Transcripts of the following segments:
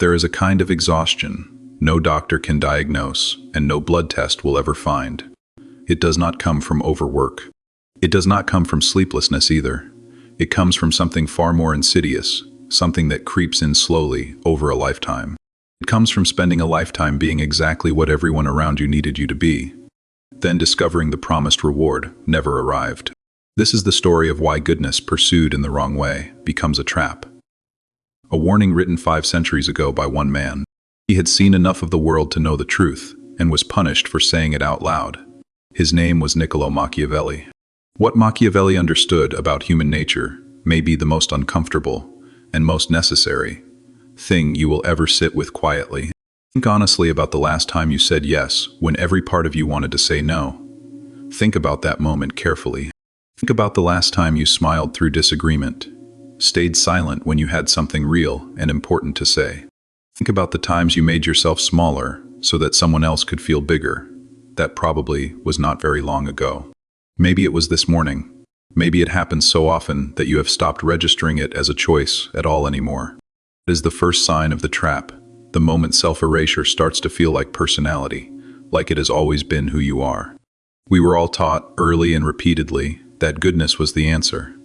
There is a kind of exhaustion no doctor can diagnose and no blood test will ever find. It does not come from overwork. It does not come from sleeplessness either. It comes from something far more insidious, something that creeps in slowly over a lifetime. It comes from spending a lifetime being exactly what everyone around you needed you to be, then discovering the promised reward never arrived. This is the story of why goodness pursued in the wrong way becomes a trap. A warning written 5 centuries ago by one man. He had seen enough of the world to know the truth and was punished for saying it out loud. His name was Niccolo Machiavelli. What Machiavelli understood about human nature may be the most uncomfortable and most necessary thing you will ever sit with quietly. Think honestly about the last time you said yes when every part of you wanted to say no. Think about that moment carefully. Think about the last time you smiled through disagreement, stayed silent when you had something real and important to say. Think about the times you made yourself smaller so that someone else could feel bigger. That probably was not very long ago. Maybe it was this morning. Maybe it happens so often that you have stopped registering it as a choice at all anymore. It is the first sign of the trap, the moment self-erasure starts to feel like personality, like it has always been who you are. We were all taught early and repeatedly that goodness was the answer,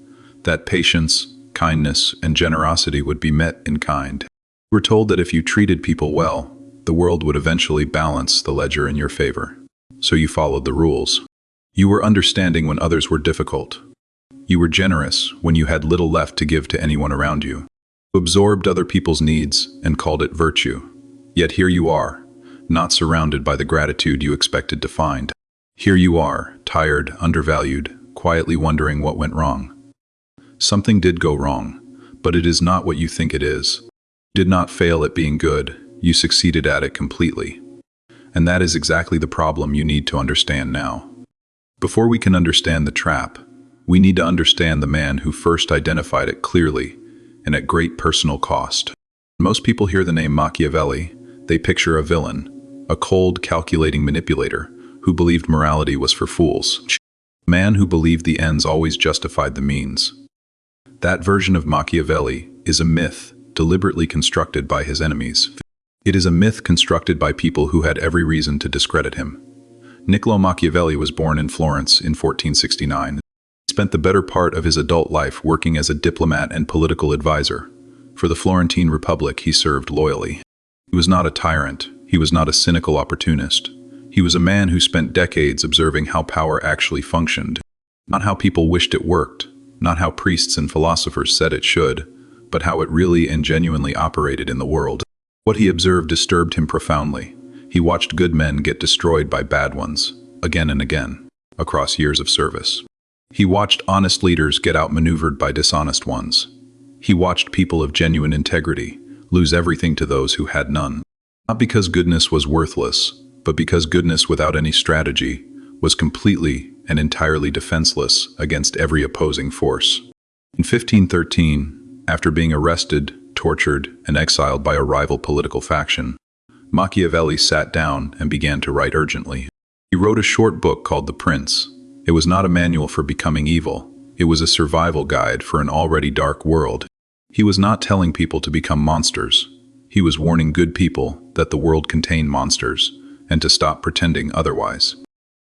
that patience, kindness, and generosity would be met in kind. We were told that if you treated people well, the world would eventually balance the ledger in your favor. So you followed the rules. You were understanding when others were difficult. You were generous when you had little left to give to anyone around you. You absorbed other people's needs and called it virtue. Yet here you are, not surrounded by the gratitude you expected to find. Here you are, tired, undervalued, quietly wondering what went wrong. Something did go wrong, but it is not what you think it is. You did not fail at being good, you succeeded at it completely. And that is exactly the problem you need to understand now. Before we can understand the trap, we need to understand the man who first identified it clearly and at great personal cost. When most people hear the name Machiavelli, they picture a villain, a cold, calculating manipulator who believed morality was for fools. A man who believed the ends always justified the means. That version of Machiavelli is a myth deliberately constructed by his enemies. It is a myth constructed by people who had every reason to discredit him. Niccolo Machiavelli was born in Florence in 1469. He spent the better part of his adult life working as a diplomat and political advisor. For the Florentine Republic, he served loyally. He was not a tyrant. He was not a cynical opportunist. He was a man who spent decades observing how power actually functioned, not how people wished it worked, not how priests and philosophers said it should, but how it really and genuinely operated in the world. What he observed disturbed him profoundly. He watched good men get destroyed by bad ones, again and again, across years of service. He watched honest leaders get outmaneuvered by dishonest ones. He watched people of genuine integrity lose everything to those who had none. Not because goodness was worthless, but because goodness without any strategy was completely and entirely defenseless against every opposing force. In 1513, after being arrested, tortured, and exiled by a rival political faction, Machiavelli sat down and began to write urgently. He wrote a short book called The Prince. It was not a manual for becoming evil. It was a survival guide for an already dark world. He was not telling people to become monsters. He was warning good people that the world contained monsters and to stop pretending otherwise.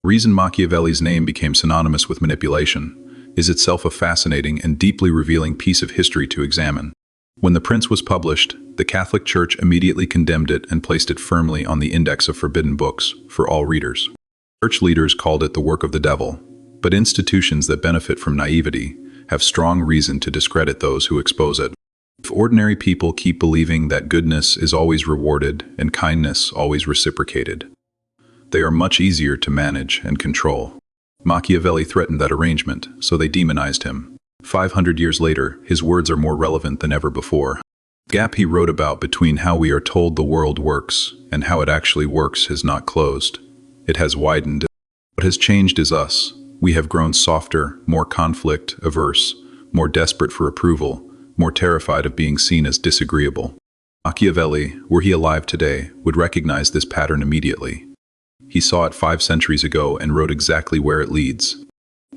The reason Machiavelli's name became synonymous with manipulation is itself a fascinating and deeply revealing piece of history to examine. When The Prince was published, the Catholic Church immediately condemned it and placed it firmly on the index of forbidden books for all readers. Church leaders called it the work of the devil, but institutions that benefit from naivety have strong reason to discredit those who expose it. If ordinary people keep believing that goodness is always rewarded and kindness always reciprocated, they are much easier to manage and control. Machiavelli threatened that arrangement, so they demonized him. 500 years later, his words are more relevant than ever before. The gap he wrote about between how we are told the world works and how it actually works has not closed. It has widened. What has changed is us. We have grown softer, more conflict-averse, more desperate for approval, more terrified of being seen as disagreeable. Machiavelli, were he alive today, would recognize this pattern immediately. He saw it 5 centuries ago and wrote exactly where it leads.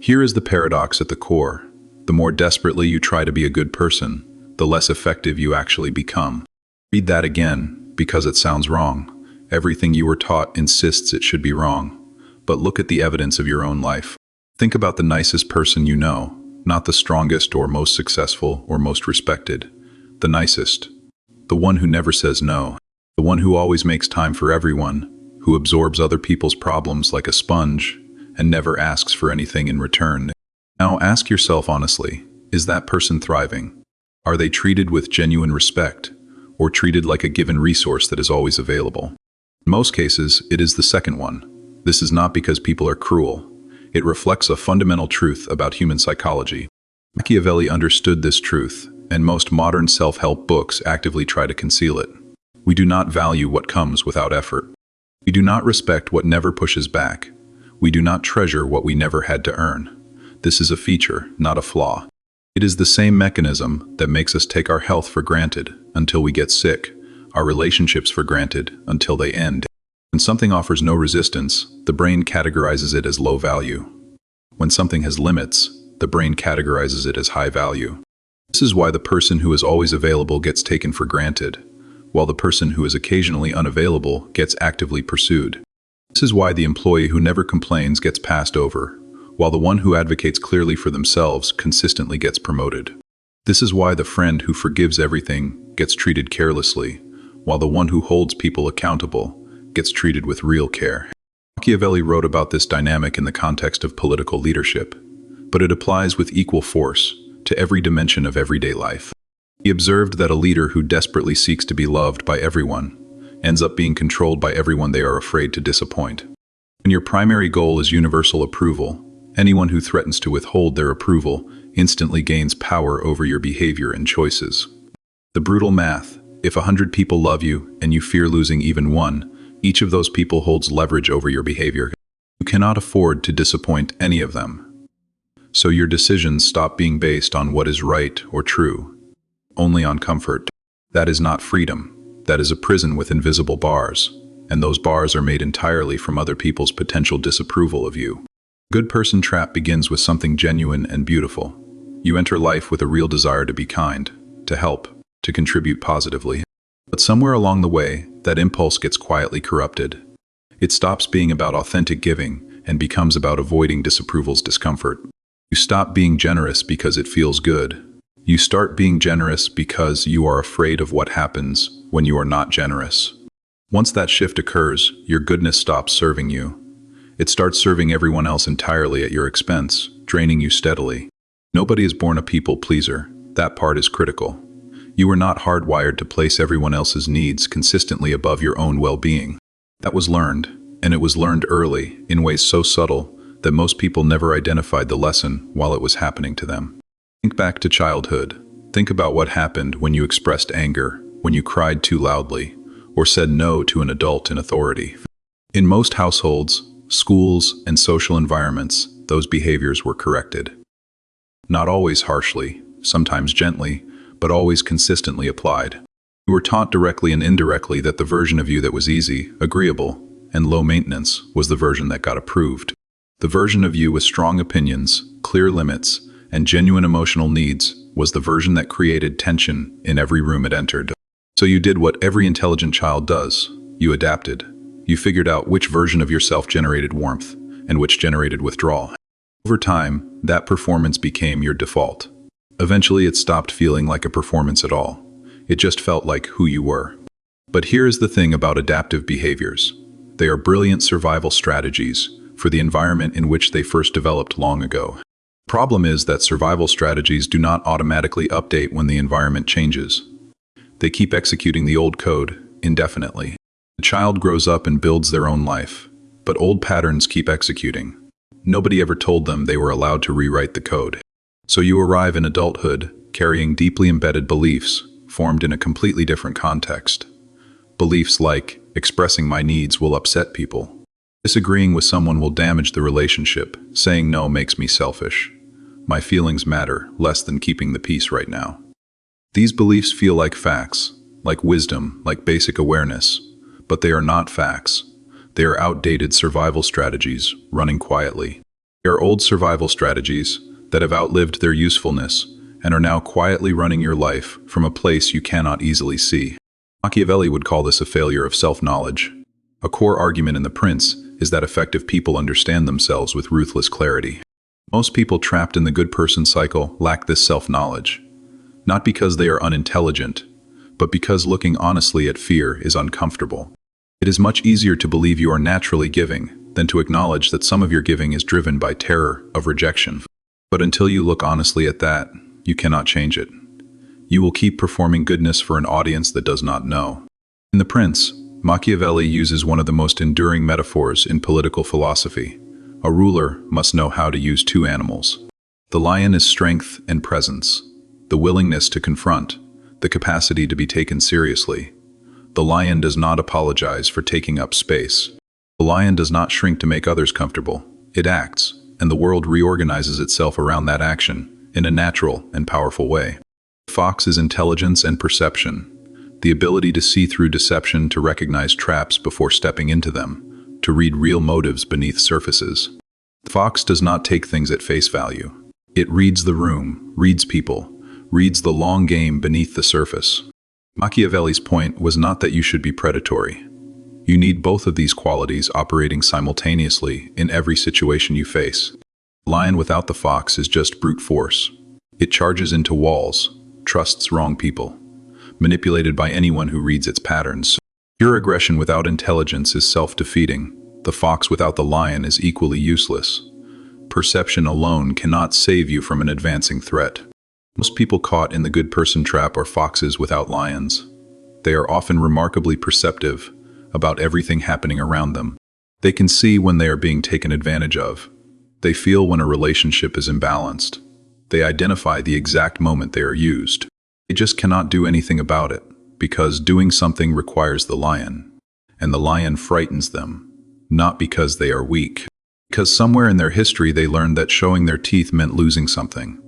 Here is the paradox at the core. The more desperately you try to be a good person, the less effective you actually become. Read that again, because it sounds wrong. Everything you were taught insists it should be wrong. But look at the evidence of your own life. Think about the nicest person you know, not the strongest or most successful or most respected. The nicest. The one who never says no. The one who always makes time for everyone, who absorbs other people's problems like a sponge, and never asks for anything in return. Now ask yourself honestly, is that person thriving? Are they treated with genuine respect, or treated like a given resource that is always available? In most cases, it is the second one. This is not because people are cruel. It reflects a fundamental truth about human psychology. Machiavelli understood this truth, and most modern self-help books actively try to conceal it. We do not value what comes without effort. We do not respect what never pushes back. We do not treasure what we never had to earn. This is a feature, not a flaw. It is the same mechanism that makes us take our health for granted until we get sick, our relationships for granted until they end. When something offers no resistance, the brain categorizes it as low value. When something has limits, the brain categorizes it as high value. This is why the person who is always available gets taken for granted, while the person who is occasionally unavailable gets actively pursued. This is why the employee who never complains gets passed over, while the one who advocates clearly for themselves consistently gets promoted. This is why the friend who forgives everything gets treated carelessly, while the one who holds people accountable gets treated with real care. Machiavelli wrote about this dynamic in the context of political leadership, but it applies with equal force to every dimension of everyday life. He observed that a leader who desperately seeks to be loved by everyone ends up being controlled by everyone they are afraid to disappoint. When your primary goal is universal approval, anyone who threatens to withhold their approval instantly gains power over your behavior and choices. The brutal math: if 100 people love you and you fear losing even one, each of those people holds leverage over your behavior. You cannot afford to disappoint any of them. So your decisions stop being based on what is right or true, only on comfort. That is not freedom. That is a prison with invisible bars, and those bars are made entirely from other people's potential disapproval of you. Good person trap begins with something genuine and beautiful. You enter life with a real desire to be kind, to help, to contribute positively. But somewhere along the way, that impulse gets quietly corrupted. It stops being about authentic giving and becomes about avoiding disapproval's discomfort. You stop being generous because it feels good. You start being generous because you are afraid of what happens when you are not generous. Once that shift occurs, your goodness stops serving you. It starts serving everyone else entirely at your expense, draining you steadily. Nobody is born a people pleaser. That part is critical. You were not hardwired to place everyone else's needs consistently above your own well-being. That was learned, and it was learned early, in ways so subtle that most people never identified the lesson while it was happening to them. Think back to childhood. Think about what happened when you expressed anger, when you cried too loudly, or said no to an adult in authority. In most households, schools, and social environments, those behaviors were corrected. Not always harshly, sometimes gently, but always consistently applied. You were taught directly and indirectly that the version of you that was easy, agreeable, and low maintenance was the version that got approved. The version of you with strong opinions, clear limits, and genuine emotional needs was the version that created tension in every room it entered. So you did what every intelligent child does. You adapted. You figured out which version of yourself generated warmth and which generated withdrawal. Over time, that performance became your default. Eventually, it stopped feeling like a performance at all. It just felt like who you were. But here is the thing about adaptive behaviors. They are brilliant survival strategies for the environment in which they first developed long ago. The problem is that survival strategies do not automatically update when the environment changes. They keep executing the old code indefinitely. The child grows up and builds their own life, but old patterns keep executing. Nobody ever told them they were allowed to rewrite the code. So you arrive in adulthood carrying deeply embedded beliefs formed in a completely different context. Beliefs like, expressing my needs will upset people. Disagreeing with someone will damage the relationship. Saying no makes me selfish. My feelings matter less than keeping the peace right now. These beliefs feel like facts, like wisdom, like basic awareness, but they are not facts. They are outdated survival strategies running quietly. They are old survival strategies that have outlived their usefulness and are now quietly running your life from a place you cannot easily see. Machiavelli would call this a failure of self-knowledge. A core argument in The Prince is that effective people understand themselves with ruthless clarity. Most people trapped in the good person cycle lack this self-knowledge, not because they are unintelligent, but because looking honestly at fear is uncomfortable. It is much easier to believe you are naturally giving than to acknowledge that some of your giving is driven by terror of rejection. But until you look honestly at that, you cannot change it. You will keep performing goodness for an audience that does not know. In The Prince, Machiavelli uses one of the most enduring metaphors in political philosophy. A ruler must know how to use two animals. The lion is strength and presence, the willingness to confront, the capacity to be taken seriously. The lion does not apologize for taking up space. The lion does not shrink to make others comfortable. It acts, and the world reorganizes itself around that action in a natural and powerful way. The fox is intelligence and perception, the ability to see through deception, to recognize traps before stepping into them, to read real motives beneath surfaces. The fox does not take things at face value. It reads the room, reads people, reads the long game beneath the surface. Machiavelli's point was not that you should be predatory. You need both of these qualities operating simultaneously in every situation you face. The lion without the fox is just brute force. It charges into walls, trusts wrong people, manipulated by anyone who reads its patterns. Pure aggression without intelligence is self-defeating. The fox without the lion is equally useless. Perception alone cannot save you from an advancing threat. Most people caught in the good person trap are foxes without lions. They are often remarkably perceptive about everything happening around them. They can see when they are being taken advantage of. They feel when a relationship is imbalanced. They identify the exact moment they are used. They just cannot do anything about it, because doing something requires the lion, and the lion frightens them, not because they are weak. Because somewhere in their history they learned that showing their teeth meant losing something.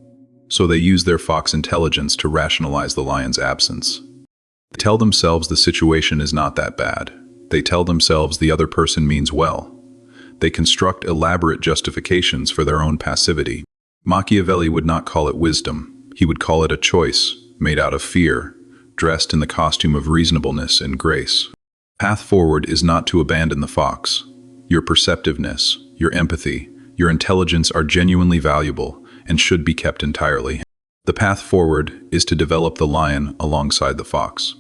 So they use their fox intelligence to rationalize the lion's absence. They tell themselves the situation is not that bad. They tell themselves the other person means well. They construct elaborate justifications for their own passivity. Machiavelli would not call it wisdom. He would call it a choice made out of fear, dressed in the costume of reasonableness and grace. Path forward is not to abandon the fox. Your perceptiveness, your empathy, your intelligence are genuinely valuable and should be kept entirely. The path forward is to develop the lion alongside the fox,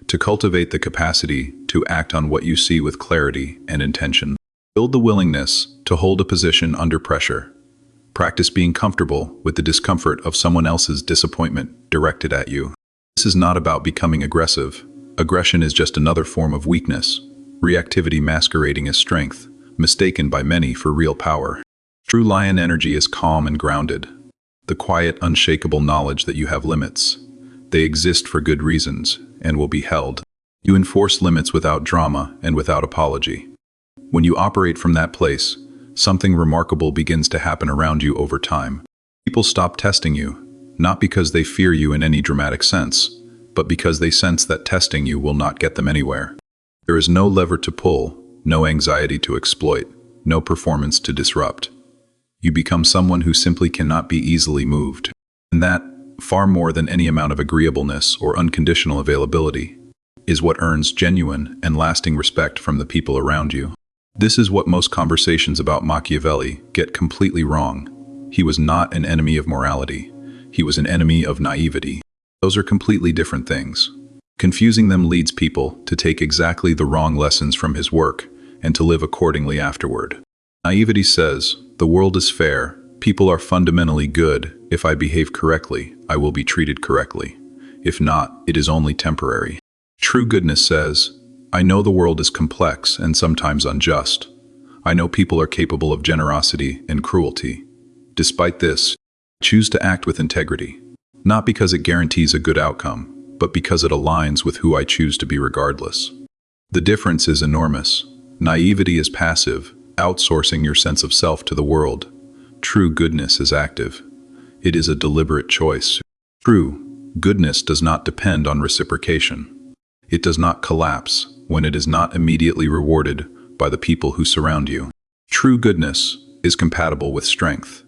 to cultivate the capacity to act on what you see with clarity and intention. Build the willingness to hold a position under pressure. Practice being comfortable with the discomfort of someone else's disappointment directed at you. This is not about becoming aggressive. Aggression is just another form of weakness, reactivity masquerading as strength, mistaken by many for real power. True lion energy is calm and grounded. The quiet, unshakable knowledge that you have limits. They exist for good reasons and will be held. You enforce limits without drama and without apology. When you operate from that place, something remarkable begins to happen around you over time. People stop testing you, not because they fear you in any dramatic sense, but because they sense that testing you will not get them anywhere. There is no lever to pull, no anxiety to exploit, no performance to disrupt. You become someone who simply cannot be easily moved. And that, far more than any amount of agreeableness or unconditional availability, is what earns genuine and lasting respect from the people around you. This is what most conversations about Machiavelli get completely wrong. He was not an enemy of morality. He was an enemy of naivety. Those are completely different things. Confusing them leads people to take exactly the wrong lessons from his work and to live accordingly afterward. Naivety says, the world is fair, people are fundamentally good, if I behave correctly, I will be treated correctly. If not, it is only temporary. True goodness says, I know the world is complex and sometimes unjust. I know people are capable of generosity and cruelty. Despite this, choose to act with integrity, not because it guarantees a good outcome, but because it aligns with who I choose to be regardless. The difference is enormous. Naivety is passive, outsourcing your sense of self to the world. True goodness is active. It is a deliberate choice. True goodness does not depend on reciprocation. It does not collapse when it is not immediately rewarded by the people who surround you. True goodness is compatible with strength.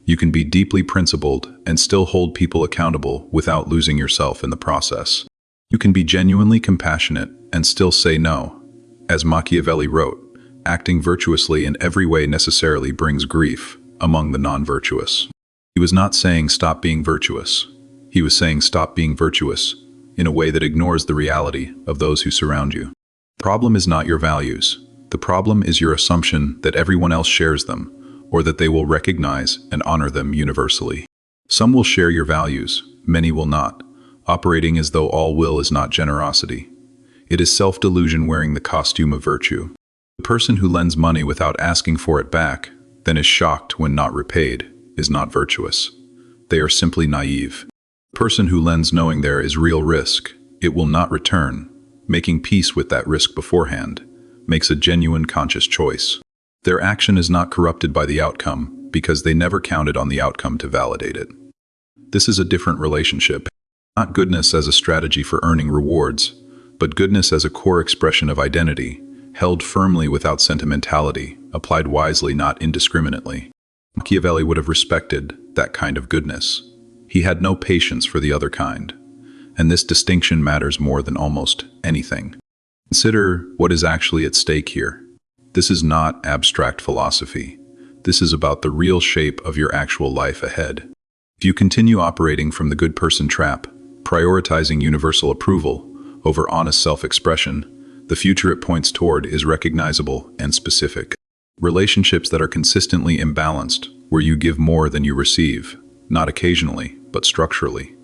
You can be deeply principled and still hold people accountable without losing yourself in the process. You can be genuinely compassionate and still say no. As Machiavelli wrote, acting virtuously in every way necessarily brings grief among the non-virtuous. He was not saying stop being virtuous. He was saying stop being virtuous in a way that ignores the reality of those who surround you. The problem is not your values. The problem is your assumption that everyone else shares them, or that they will recognize and honor them universally. Some will share your values, many will not, operating as though all will is not generosity. It is self-delusion wearing the costume of virtue. The person who lends money without asking for it back, then is shocked when not repaid, is not virtuous. They are simply naive. The person who lends knowing there is real risk, it will not return, making peace with that risk beforehand, makes a genuine conscious choice. Their action is not corrupted by the outcome because they never counted on the outcome to validate it. This is a different relationship, not goodness as a strategy for earning rewards, but goodness as a core expression of identity, held firmly without sentimentality, applied wisely, not indiscriminately. Machiavelli would have respected that kind of goodness. He had no patience for the other kind, and this distinction matters more than almost anything. Consider what is actually at stake here. This is not abstract philosophy. This is about the real shape of your actual life ahead. If you continue operating from the good person trap, prioritizing universal approval over honest self-expression, the future it points toward is recognizable and specific. Relationships that are consistently imbalanced, where you give more than you receive, not occasionally, but structurally,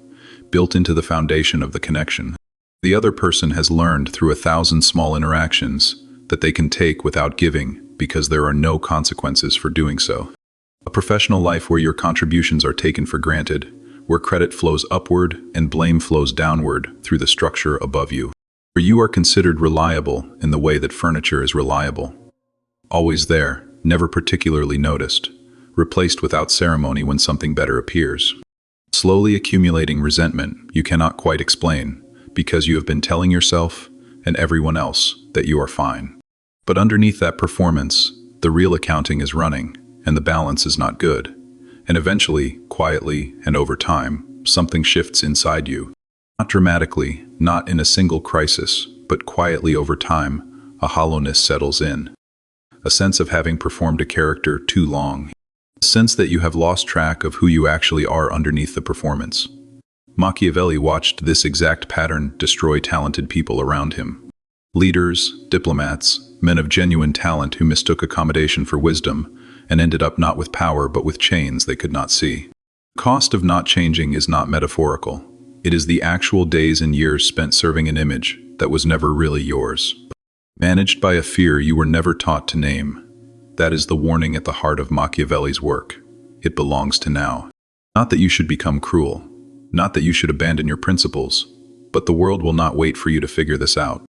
built into the foundation of the connection. The other person has learned through 1,000 small interactions that they can take without giving because there are no consequences for doing so. A professional life where your contributions are taken for granted, where credit flows upward and blame flows downward through the structure above you, where you are considered reliable in the way that furniture is reliable. Always there, never particularly noticed, replaced without ceremony when something better appears. Slowly accumulating resentment you cannot quite explain because you have been telling yourself and everyone else that you are fine. But underneath that performance, the real accounting is running and the balance is not good. And eventually, quietly and over time, something shifts inside you. Not dramatically, not in a single crisis, but quietly over time, a hollowness settles in. A sense of having performed a character too long. A sense that you have lost track of who you actually are underneath the performance. Machiavelli watched this exact pattern destroy talented people around him. Leaders, diplomats, men of genuine talent who mistook accommodation for wisdom and ended up not with power but with chains they could not see. The cost of not changing is not metaphorical. It is the actual days and years spent serving an image that was never really yours. Managed by a fear you were never taught to name. That is the warning at the heart of Machiavelli's work. It belongs to now. Not that you should become cruel. Not that you should abandon your principles. But the world will not wait for you to figure this out.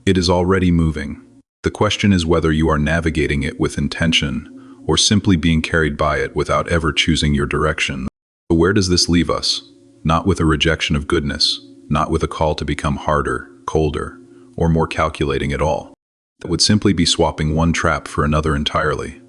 It is already moving. The question is whether you are navigating it with intention or simply being carried by it without ever choosing your direction. So where does this leave us? Not with a rejection of goodness, not with a call to become harder, colder, or more calculating at all. That would simply be swapping one trap for another entirely.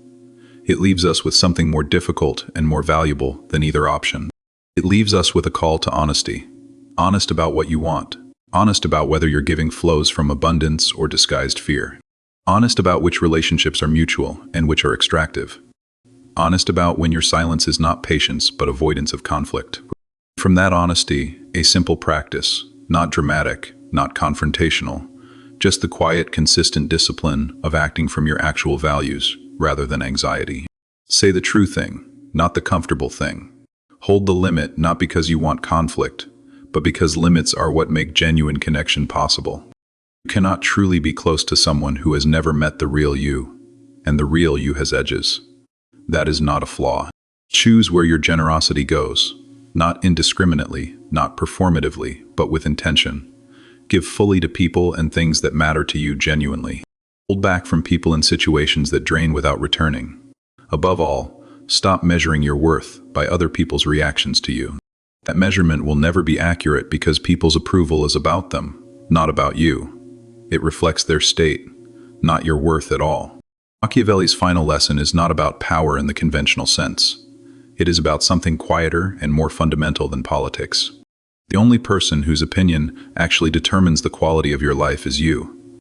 It leaves us with something more difficult and more valuable than either option. It leaves us with a call to honesty. Honest about what you want. Honest about whether your giving flows from abundance or disguised fear. Honest about which relationships are mutual and which are extractive. Honest about when your silence is not patience but avoidance of conflict. From that honesty, a simple practice, not dramatic, not confrontational, just the quiet, consistent discipline of acting from your actual values rather than anxiety. Say the true thing, not the comfortable thing. Hold the limit not because you want conflict, but because limits are what make genuine connection possible. You cannot truly be close to someone who has never met the real you, and the real you has edges. That is not a flaw. Choose where your generosity goes, not indiscriminately, not performatively, but with intention. Give fully to people and things that matter to you genuinely. Hold back from people and situations that drain without returning. Above all, stop measuring your worth by other people's reactions to you. That measurement will never be accurate because people's approval is about them, not about you. It reflects their state, not your worth at all. Machiavelli's final lesson is not about power in the conventional sense. It is about something quieter and more fundamental than politics. The only person whose opinion actually determines the quality of your life is you.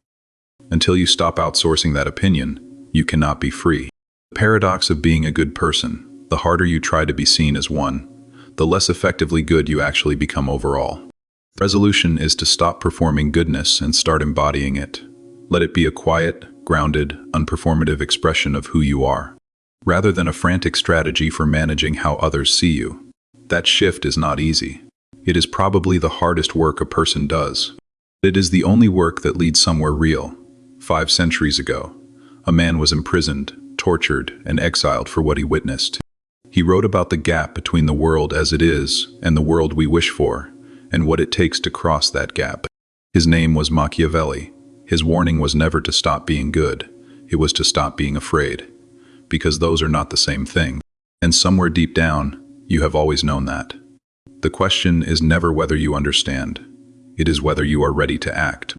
Until you stop outsourcing that opinion, you cannot be free. The paradox of being a good person: the harder you try to be seen as one, the less effectively good you actually become overall. Resolution is to stop performing goodness and start embodying it. Let it be a quiet, grounded, unperformative expression of who you are, rather than a frantic strategy for managing how others see you. That shift is not easy. It is probably the hardest work a person does. It is the only work that leads somewhere real. 5 centuries ago, a man was imprisoned, tortured, and exiled for what he witnessed. He wrote about the gap between the world as it is and the world we wish for, and what it takes to cross that gap. His name was Machiavelli. His warning was never to stop being good. It was to stop being afraid. Because those are not the same thing. And somewhere deep down, you have always known that. The question is never whether you understand. It is whether you are ready to act.